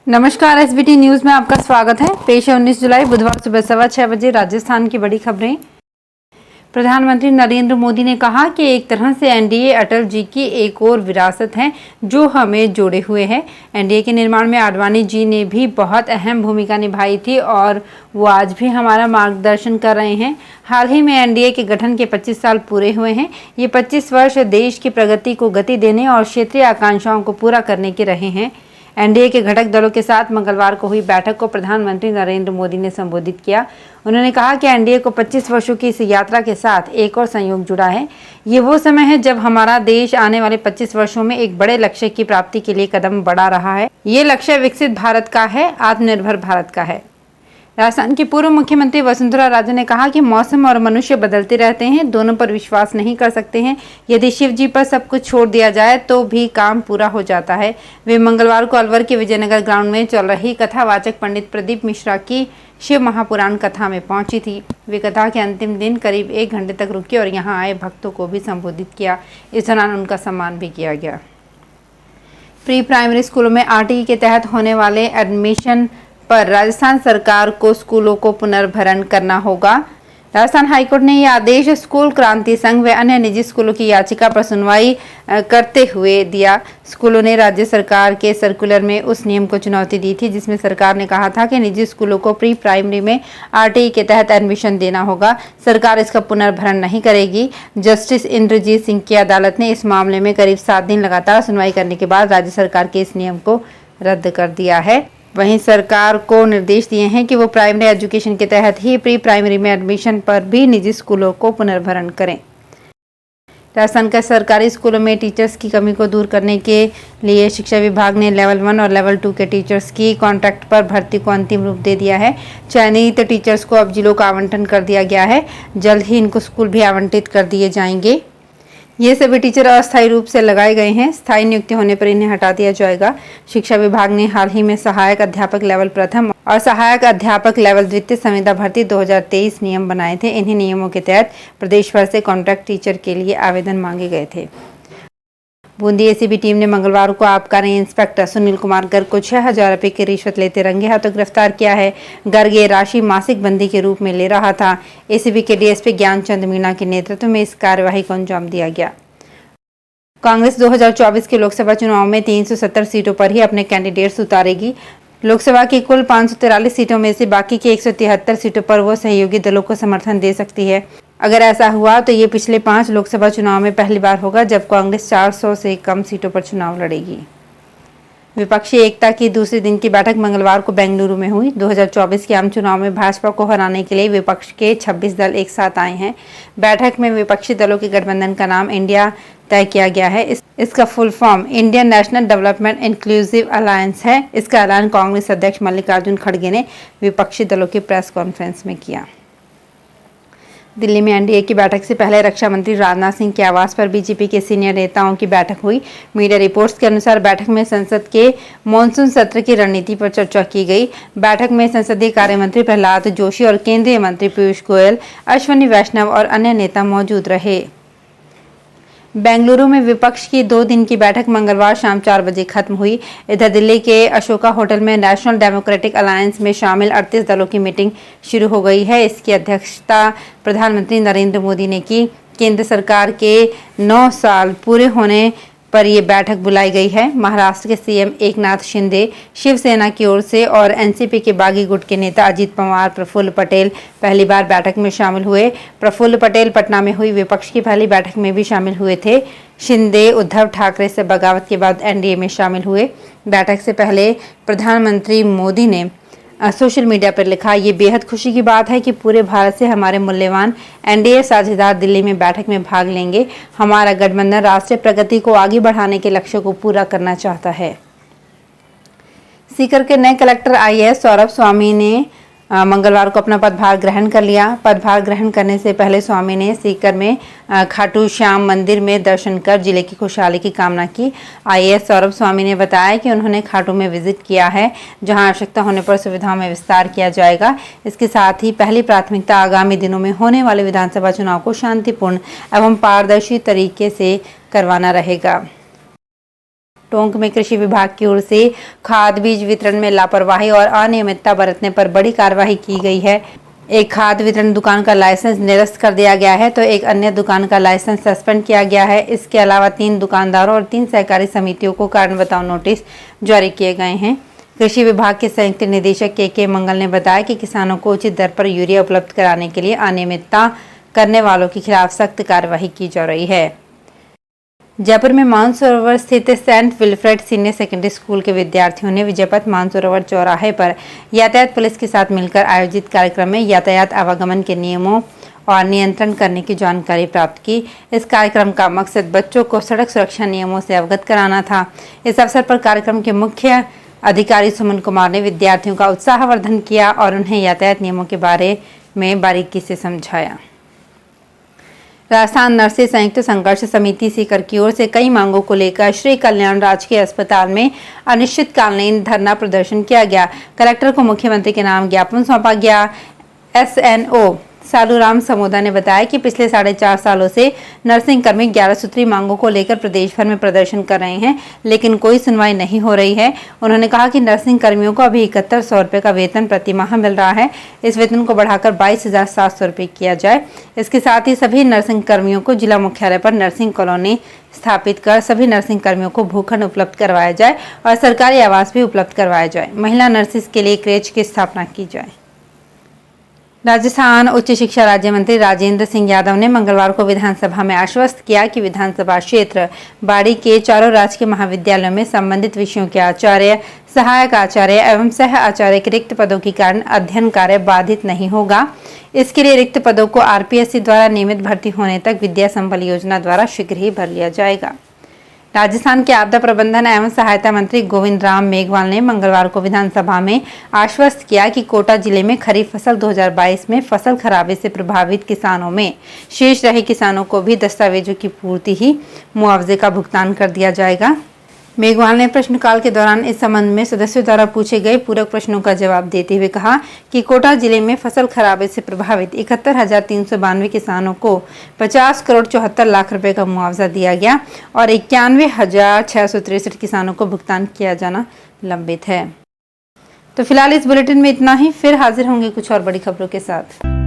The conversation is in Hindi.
नमस्कार, एसबीटी न्यूज में आपका स्वागत है। पेश है 19 जुलाई बुधवार सुबह 6:15 बजे राजस्थान की बड़ी खबरें। प्रधानमंत्री नरेंद्र मोदी ने कहा कि एक तरह से एनडीए अटल जी की एक और विरासत है जो हमें जोड़े हुए है। एनडीए के निर्माण में आडवाणी जी ने भी बहुत अहम भूमिका निभाई थी और वो आज भी हमारा मार्गदर्शन कर रहे हैं। हाल ही में एनडीए के गठन के 25 साल पूरे हुए हैं। ये 25 वर्ष देश की प्रगति को गति देने और क्षेत्रीय आकांक्षाओं को पूरा करने के रहे हैं। एनडीए के घटक दलों के साथ मंगलवार को हुई बैठक को प्रधानमंत्री नरेंद्र मोदी ने संबोधित किया। उन्होंने कहा कि एनडीए को 25 वर्षों की इस यात्रा के साथ एक और संयोग जुड़ा है। ये वो समय है जब हमारा देश आने वाले 25 वर्षों में एक बड़े लक्ष्य की प्राप्ति के लिए कदम बढ़ा रहा है। ये लक्ष्य विकसित भारत का है, आत्मनिर्भर भारत का है। राजस्थान की पूर्व मुख्यमंत्री वसुंधरा राजे ने कहा कि मौसम और मनुष्य बदलते रहते हैं, दोनों पर विश्वास नहीं कर सकते हैं। यदि शिव जी पर सब कुछ छोड़ दिया जाए तो भी काम पूरा हो जाता है। वे मंगलवार को अलवर के विजयनगर ग्राउंड में चल रही कथावाचक पंडित प्रदीप मिश्रा की शिव महापुराण कथा में पहुंची थी। वे कथा के अंतिम दिन करीब 1 घंटे तक रुकी और यहाँ आए भक्तों को भी संबोधित किया। इस दौरान उनका सम्मान भी किया गया। प्री प्राइमरी स्कूलों में आरटीई के तहत होने वाले एडमिशन पर राजस्थान सरकार को स्कूलों को पुनर्भरण करना होगा। राजस्थान हाईकोर्ट ने यह आदेश स्कूल क्रांति संघ व अन्य निजी स्कूलों की याचिका पर सुनवाई करते हुए दिया। स्कूलों ने राज्य सरकार के सर्कुलर में उस नियम को चुनौती दी थी जिसमें सरकार ने कहा था कि निजी स्कूलों को प्री प्राइमरी में आरटीई के तहत एडमिशन देना होगा। सरकार इसका पुनर्भरण नहीं करेगी। जस्टिस इंद्रजीत सिंह की अदालत ने इस मामले में करीब 7 दिन लगातार सुनवाई करने के बाद राज्य सरकार के इस नियम को रद्द कर दिया है। वहीं सरकार को निर्देश दिए हैं कि वो प्राइमरी एजुकेशन के तहत ही प्री प्राइमरी में एडमिशन पर भी निजी स्कूलों को पुनर्भरण करें। राजस्थान का सरकारी स्कूलों में टीचर्स की कमी को दूर करने के लिए शिक्षा विभाग ने लेवल 1 और लेवल 2 के टीचर्स की कॉन्ट्रैक्ट पर भर्ती को अंतिम रूप दे दिया है। चयनित टीचर्स को अब जिलों का आवंटन कर दिया गया है। जल्द ही इनको स्कूल भी आवंटित कर दिए जाएंगे। ये सभी टीचर अस्थायी रूप से लगाए गए हैं। स्थायी नियुक्ति होने पर इन्हें हटा दिया जाएगा। शिक्षा विभाग ने हाल ही में सहायक अध्यापक लेवल प्रथम और सहायक अध्यापक लेवल द्वितीय संविदा भर्ती 2023 नियम बनाए थे। इन्हीं नियमों के तहत प्रदेश भर से कॉन्ट्रैक्ट टीचर के लिए आवेदन मांगे गए थे। बूंदी एसीबी टीम ने मंगलवार को आबकारी इंस्पेक्टर सुनील कुमार गर्ग को 6,000 रुपये की रिश्वत लेते रंगे हाथों गिरफ्तार किया है। गर्ग ये राशि मासिक बंदी के रूप में ले रहा था। एसीबी के डीएसपी ज्ञानचंद मीणा के नेतृत्व में इस कार्यवाही को अंजाम दिया गया। कांग्रेस 2024 के लोकसभा चुनाव में 370 सीटों पर ही अपने कैंडिडेट्स उतारेगी। लोकसभा की कुल 543 सीटों में से बाकी की 173 सीटों पर वो सहयोगी दलों को समर्थन दे सकती है। अगर ऐसा हुआ तो ये पिछले 5 लोकसभा चुनाव में पहली बार होगा जब कांग्रेस 400 से कम सीटों पर चुनाव लड़ेगी। विपक्षी एकता की दूसरे दिन की बैठक मंगलवार को बेंगलुरु में हुई। 2024 के आम चुनाव में भाजपा को हराने के लिए विपक्ष के 26 दल एक साथ आए हैं। बैठक में विपक्षी दलों के गठबंधन का नाम इंडिया तय किया गया है। इसका full form Indian national development inclusive alliance है। इसका ऐलान कांग्रेस अध्यक्ष मल्लिकार्जुन खड़गे ने विपक्षी दलों की प्रेस कॉन्फ्रेंस में किया। दिल्ली में एनडीए की बैठक से पहले रक्षा मंत्री राजनाथ सिंह के आवास पर बीजेपी के सीनियर नेताओं की बैठक हुई। मीडिया रिपोर्ट्स के अनुसार बैठक में संसद के मॉनसून सत्र की रणनीति पर चर्चा की गई। बैठक में संसदीय कार्य मंत्री प्रहलाद जोशी और केंद्रीय मंत्री पीयूष गोयल, अश्विनी वैष्णव और अन्य नेता मौजूद रहे। बेंगलुरु में विपक्ष की 2 दिन की बैठक मंगलवार शाम 4 बजे खत्म हुई। इधर दिल्ली के अशोका होटल में नेशनल डेमोक्रेटिक अलायंस में शामिल 38 दलों की मीटिंग शुरू हो गई है। इसकी अध्यक्षता प्रधानमंत्री नरेंद्र मोदी ने की। केंद्र सरकार के 9 साल पूरे होने पर यह बैठक बुलाई गई है। महाराष्ट्र के सीएम एकनाथ शिंदे, शिवसेना की ओर से और एनसीपी के बागी गुट के नेता अजीत पवार, प्रफुल्ल पटेल पहली बार बैठक में शामिल हुए। प्रफुल्ल पटेल पटना में हुई विपक्ष की पहली बैठक में भी शामिल हुए थे। शिंदे उद्धव ठाकरे से बगावत के बाद एनडीए में शामिल हुए। बैठक से पहले प्रधानमंत्री मोदी ने सोशल मीडिया पर लिखा, ये बेहद खुशी की बात है कि पूरे भारत से हमारे मूल्यवान एनडीए साझेदार दिल्ली में बैठक में भाग लेंगे। हमारा गठबंधन राष्ट्रीय प्रगति को आगे बढ़ाने के लक्ष्य को पूरा करना चाहता है। सीकर के नए कलेक्टर आईएएस सौरभ स्वामी ने मंगलवार को अपना पदभार ग्रहण कर लिया। पदभार ग्रहण करने से पहले स्वामी ने सीकर में खाटू श्याम मंदिर में दर्शन कर जिले की खुशहाली की कामना की। आईएएस सौरभ स्वामी ने बताया कि उन्होंने खाटू में विजिट किया है, जहां आवश्यकता होने पर सुविधाओं में विस्तार किया जाएगा। इसके साथ ही पहली प्राथमिकता आगामी दिनों में होने वाले विधानसभा चुनाव को शांतिपूर्ण एवं पारदर्शी तरीके से करवाना रहेगा। टोंक में कृषि विभाग की ओर से खाद बीज वितरण में लापरवाही और अनियमितता बरतने पर बड़ी कार्रवाई की गई है। एक खाद वितरण दुकान का लाइसेंस निरस्त कर दिया गया है तो एक अन्य दुकान का लाइसेंस सस्पेंड किया गया है। इसके अलावा 3 दुकानदारों और 3 सहकारी समितियों को कारण बताओ नोटिस जारी किए गए हैं। कृषि विभाग के संयुक्त निदेशक के मंगल ने बताया कि किसानों को उचित दर पर यूरिया उपलब्ध कराने के लिए अनियमितता करने वालों के खिलाफ सख्त कार्रवाई की जा रही है। जयपुर में मानसरोवर स्थित saint Wilfred senior secondary school के विद्यार्थियों ने विजयपथ मानसरोवर चौराहे पर यातायात पुलिस के साथ मिलकर आयोजित कार्यक्रम में यातायात आवागमन के नियमों और नियंत्रण करने की जानकारी प्राप्त की। इस कार्यक्रम का मकसद बच्चों को सड़क सुरक्षा नियमों से अवगत कराना था। इस अवसर पर कार्यक्रम के मुख्य अधिकारी सुमन कुमार ने विद्यार्थियों का उत्साहवर्धन किया और उन्हें यातायात नियमों के बारे में बारीकी से समझाया। राजस्थान नर्सें संयुक्त संघर्ष समिति सीकर की ओर से कई मांगों को लेकर श्री कल्याण राजकीय अस्पताल में अनिश्चितकालीन धरना प्रदर्शन किया गया। कलेक्टर को मुख्यमंत्री के नाम ज्ञापन सौंपा गया। SNO सालूराम समोदा ने बताया कि पिछले 4.5 सालों से नर्सिंग कर्मी 11 सूत्री मांगों को लेकर प्रदेश भर में प्रदर्शन कर रहे हैं, लेकिन कोई सुनवाई नहीं हो रही है। उन्होंने कहा कि नर्सिंग कर्मियों को अभी 7100 रुपये का वेतन प्रति माह मिल रहा है। इस वेतन को बढ़ाकर 22,700 रुपये किया जाए। इसके साथ ही सभी नर्सिंग कर्मियों को जिला मुख्यालय पर नर्सिंग कॉलोनी स्थापित कर सभी नर्सिंग कर्मियों को भूखंड उपलब्ध करवाया जाए और सरकारी आवास भी उपलब्ध करवाया जाए। महिला नर्सिस के लिए क्रेच की स्थापना की जाए। राजस्थान उच्च शिक्षा राज्य मंत्री राजेंद्र सिंह यादव ने मंगलवार को विधानसभा में आश्वस्त किया कि विधानसभा क्षेत्र बाड़ी के चारों राजकीय महाविद्यालयों में संबंधित विषयों के आचार्य, सहायक आचार्य एवं सह आचार्य के रिक्त पदों के कारण अध्ययन कार्य बाधित नहीं होगा। इसके लिए रिक्त पदों को RPSC द्वारा नियमित भर्ती होने तक विद्या संबल योजना द्वारा शीघ्र ही भर लिया जाएगा। राजस्थान के आपदा प्रबंधन एवं सहायता मंत्री गोविंद राम मेघवाल ने मंगलवार को विधानसभा में आश्वस्त किया कि कोटा जिले में खरीफ फसल 2022 में फसल खराबे से प्रभावित किसानों में शेष रहे किसानों को भी दस्तावेजों की पूर्ति ही मुआवजे का भुगतान कर दिया जाएगा। मेघवाल ने प्रश्नकाल के दौरान इस संबंध में सदस्यों द्वारा पूछे गए पूरक प्रश्नों का जवाब देते हुए कहा कि कोटा जिले में फसल खराबे से प्रभावित 71,392 किसानों को 50 करोड़ 74 लाख रुपए का मुआवजा दिया गया और 91,663 किसानों को भुगतान किया जाना लंबित है। तो फिलहाल इस बुलेटिन में इतना ही। फिर हाजिर होंगे कुछ और बड़ी खबरों के साथ।